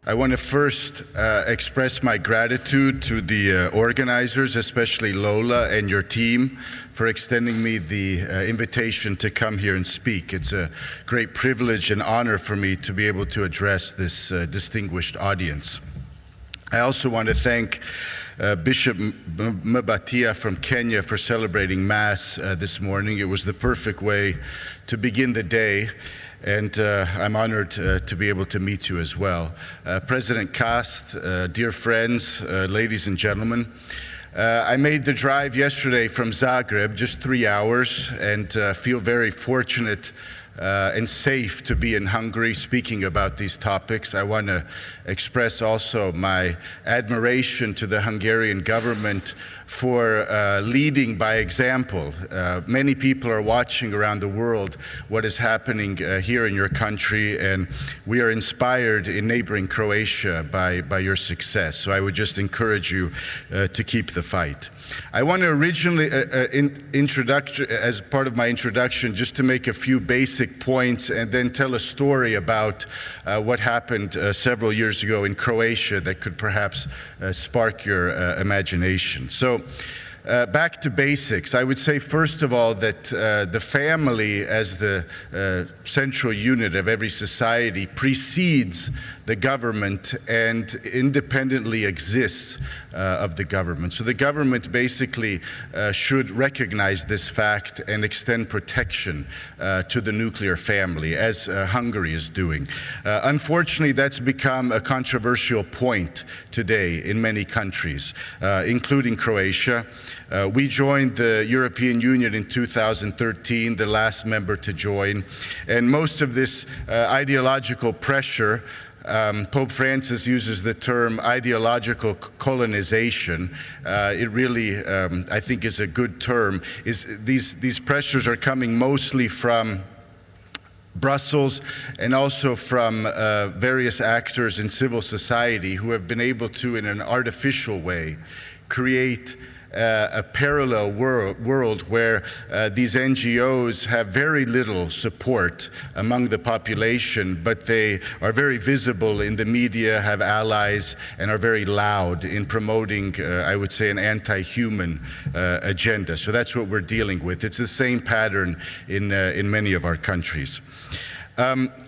I want to first express my gratitude to the organizers, especially Lola and your team, for extending me the invitation to come here and speak. It's a great privilege and honor for me to be able to address this distinguished audience. I also want to thank Bishop Mbatia from Kenya for celebrating Mass this morning. It was the perfect way to begin the day, and I'm honored to be able to meet you as well. President Kast, dear friends, ladies and gentlemen, I made the drive yesterday from Zagreb, just 3 hours, and feel very fortunate and safe to be in Hungary speaking about these topics. I want to express also my admiration to the Hungarian government for leading by example. Many people are watching around the world what is happening here in your country, and we are inspired in neighboring Croatia by your success. So I would just encourage you to keep the fight. I want to originally, as part of my introduction, just to make a few basic points and then tell a story about what happened several years ago in Croatia that could perhaps spark your imagination. So back to basics. I would say, first of all, that the family as the central unit of every society precedes the government and independently exists of the government. So the government basically should recognize this fact and extend protection to the nuclear family, as Hungary is doing. Unfortunately, that's become a controversial point today in many countries, including Croatia. We joined the European Union in 2013, the last member to join, and most of this ideological pressure, Pope Francis uses the term ideological colonization. It really, I think, is a good term. These pressures are coming mostly from Brussels and also from various actors in civil society who have been able to, in an artificial way, create a parallel world where these NGOs have very little support among the population, but they are very visible in the media, have allies, and are very loud in promoting, I would say, an anti-human agenda. So that's what we're dealing with. It's the same pattern in many of our countries.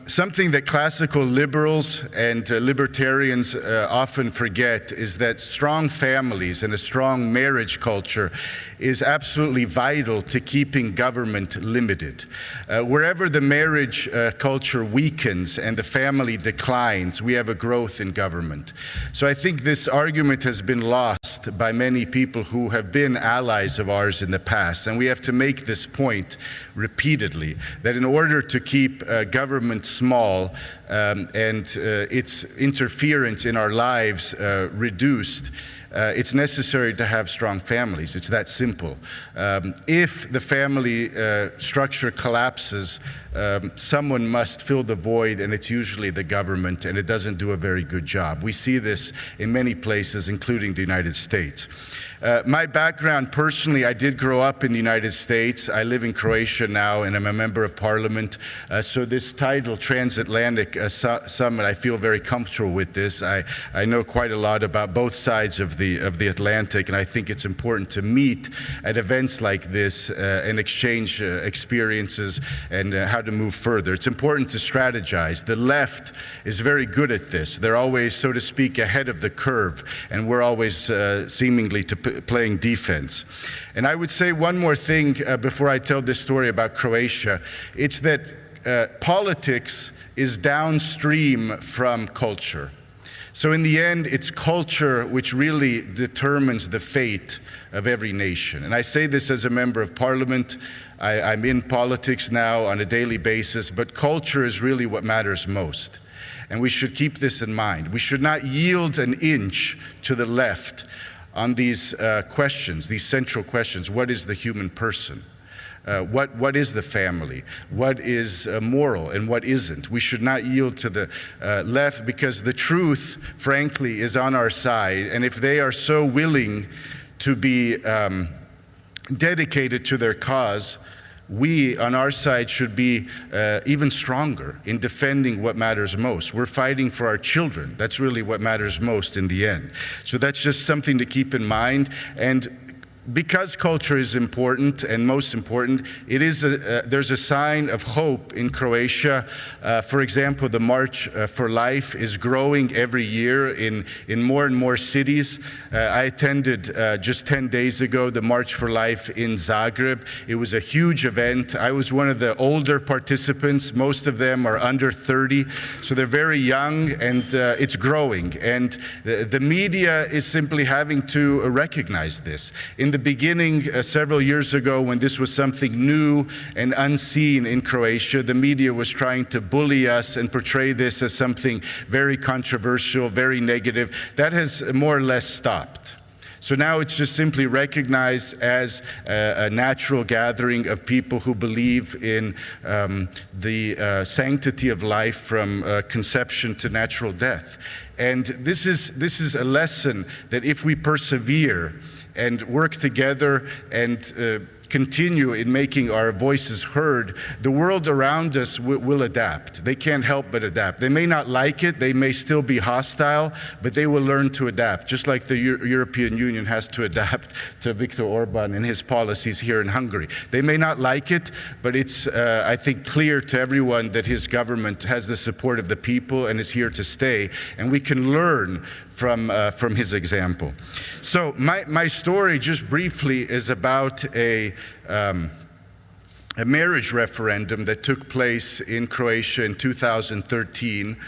Something that classical liberals and libertarians often forget is that strong families and a strong marriage culture is absolutely vital to keeping government limited. Wherever the marriage culture weakens and the family declines, we have a growth in government. So I think this argument has been lost by many people who have been allies of ours in the past, and we have to make this point repeatedly, that in order to keep government small and its interference in our lives reduced, it's necessary to have strong families. It's that simple. If the family structure collapses, someone must fill the void, and it's usually the government, and it doesn't do a very good job. We see this in many places, including the United States. My background, personally, I did grow up in the United States. I live in Croatia now, and I'm a member of parliament. So this title, Transatlantic Summit, I feel very comfortable with this. I know quite a lot about both sides of the Atlantic, and I think it's important to meet at events like this and exchange experiences and how to move further. It's important to strategize. The left is very good at this. They're always, so to speak, ahead of the curve, and we're always seemingly playing defense. And I would say one more thing before I tell this story about Croatia. It's that politics is downstream from culture. So in the end, it's culture which really determines the fate of every nation. And I say this as a member of parliament. I'm in politics now on a daily basis, but culture is really what matters most. And we should keep this in mind. We should not yield an inch to the left on these questions, these central questions. What is the human person? What is the family? What is moral and what isn't? We should not yield to the left, because the truth, frankly, is on our side. And if they are so willing to be dedicated to their cause, we on our side should be even stronger in defending what matters most. We're fighting for our children. That's really what matters most in the end. So that's just something to keep in mind. And because culture is important, and most important, it is there's a sign of hope in Croatia. For example, the March for Life is growing every year in more and more cities. I attended just 10 days ago the March for Life in Zagreb. It was a huge event. I was one of the older participants. Most of them are under 30, so they're very young, and it's growing. And the media is simply having to recognize this. In the beginning, several years ago, when this was something new and unseen in Croatia, the media was trying to bully us and portray this as something very controversial, very negative. That has more or less stopped. So now it's just simply recognized as a natural gathering of people who believe in the sanctity of life from conception to natural death. And this is a lesson that if we persevere and work together and continue in making our voices heard, the world around us will adapt. They can't help but adapt. They may not like it, they may still be hostile, but they will learn to adapt, just like the European Union has to adapt to Viktor Orban and his policies here in Hungary. They may not like it, but it's, I think, clear to everyone that his government has the support of the people and is here to stay, and we can learn from his example. So my story, just briefly, is about a marriage referendum that took place in Croatia in 2013.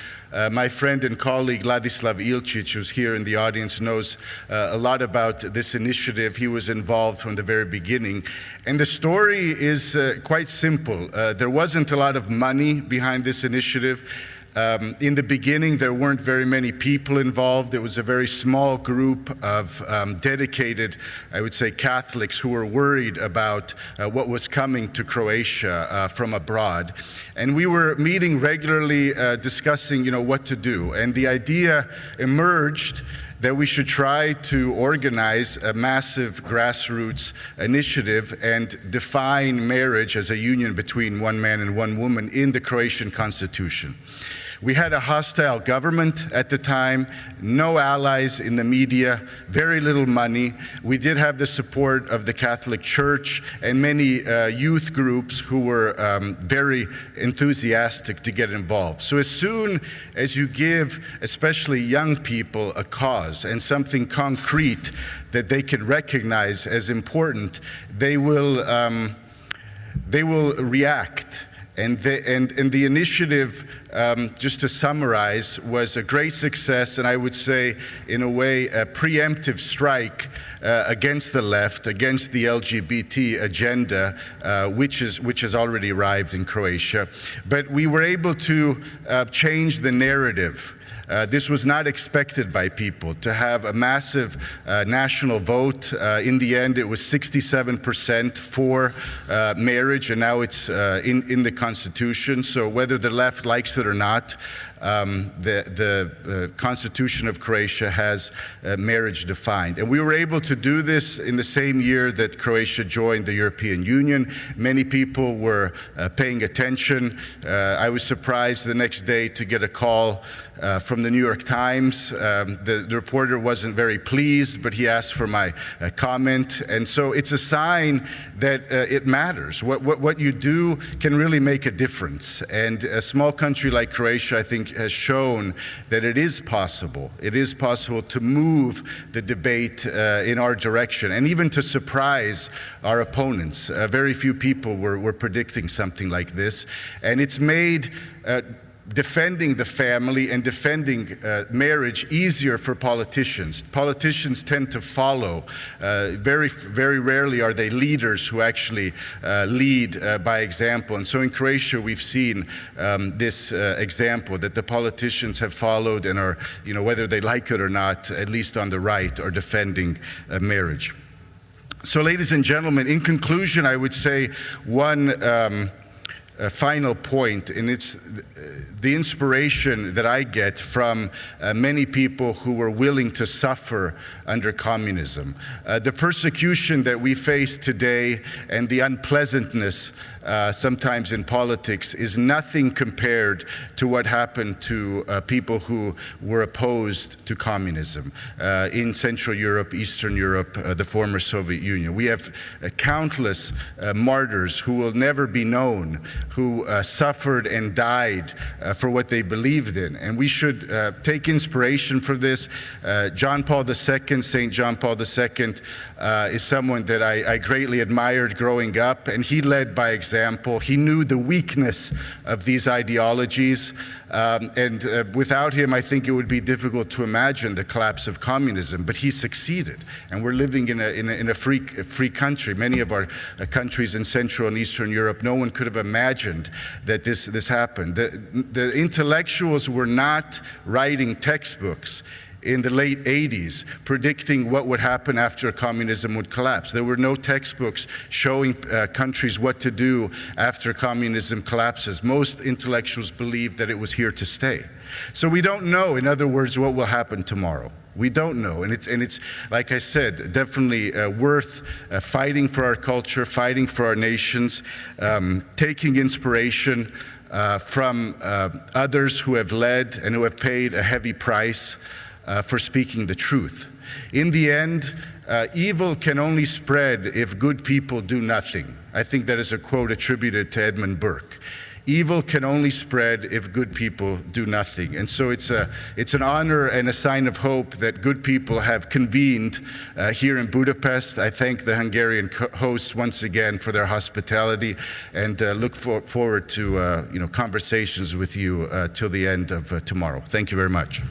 My friend and colleague Ladislav Ilčić, who's here in the audience, knows a lot about this initiative. He was involved from the very beginning. And the story is quite simple. There wasn't a lot of money behind this initiative. In the beginning, there weren't very many people involved. It was a very small group of dedicated, I would say, Catholics who were worried about what was coming to Croatia from abroad. And we were meeting regularly, discussing, what to do. And the idea emerged that we should try to organize a massive grassroots initiative and define marriage as a union between one man and one woman in the Croatian constitution. We had a hostile government at the time, no allies in the media, very little money. We did have the support of the Catholic Church and many youth groups who were very enthusiastic to get involved. So as soon as you give, especially young people, a cause and something concrete that they can recognize as important, they will react. And the initiative, just to summarize, was a great success, and I would say, in a way, a preemptive strike against the left, against the LGBT agenda, which has already arrived in Croatia. But we were able to change the narrative. This was not expected by people, to have a massive national vote. In the end, it was 67% for marriage, and now it's in the Constitution. So whether the left likes it or not, the Constitution of Croatia has marriage defined. And we were able to do this in the same year that Croatia joined the European Union. Many people were paying attention. I was surprised the next day to get a call from the New York Times. The reporter wasn't very pleased, but he asked for my comment. And so it's a sign that it matters. What you do can really make a difference. And a small country like Croatia, I think, has shown that it is possible. It is possible to move the debate in our direction, and even to surprise our opponents. Very few people were predicting something like this. And it's made defending the family and defending marriage easier for politicians. Politicians tend to follow. Very, very rarely are they leaders who actually lead by example. And so in Croatia, we've seen this example that the politicians have followed and are, whether they like it or not, at least on the right, are defending marriage. So ladies and gentlemen, in conclusion, I would say one final point, and it's the inspiration that I get from many people who were willing to suffer under communism. The persecution that we face today and the unpleasantness sometimes in politics is nothing compared to what happened to people who were opposed to communism in Central Europe, Eastern Europe, the former Soviet Union. We have countless martyrs who will never be known, who suffered and died for what they believed in. And we should take inspiration from this. John Paul II, St. John Paul II, is someone that I greatly admired growing up, and he led by example. He knew the weakness of these ideologies, and without him, I think it would be difficult to imagine the collapse of communism, but he succeeded. And we're living in a free country. Many of our countries in Central and Eastern Europe, no one could have imagined that this happened. The intellectuals were not writing textbooks in the late 80s, predicting what would happen after communism would collapse. There were no textbooks showing countries what to do after communism collapses. Most intellectuals believed that it was here to stay. So we don't know, in other words, what will happen tomorrow. We don't know, and it's like I said, definitely worth fighting for our culture, fighting for our nations, taking inspiration from others who have led and who have paid a heavy price for speaking the truth. In the end, evil can only spread if good people do nothing. I think that is a quote attributed to Edmund Burke. Evil can only spread if good people do nothing. And so it's an honor and a sign of hope that good people have convened here in Budapest. I thank the Hungarian hosts once again for their hospitality, and look forward to conversations with you till the end of tomorrow. Thank you very much.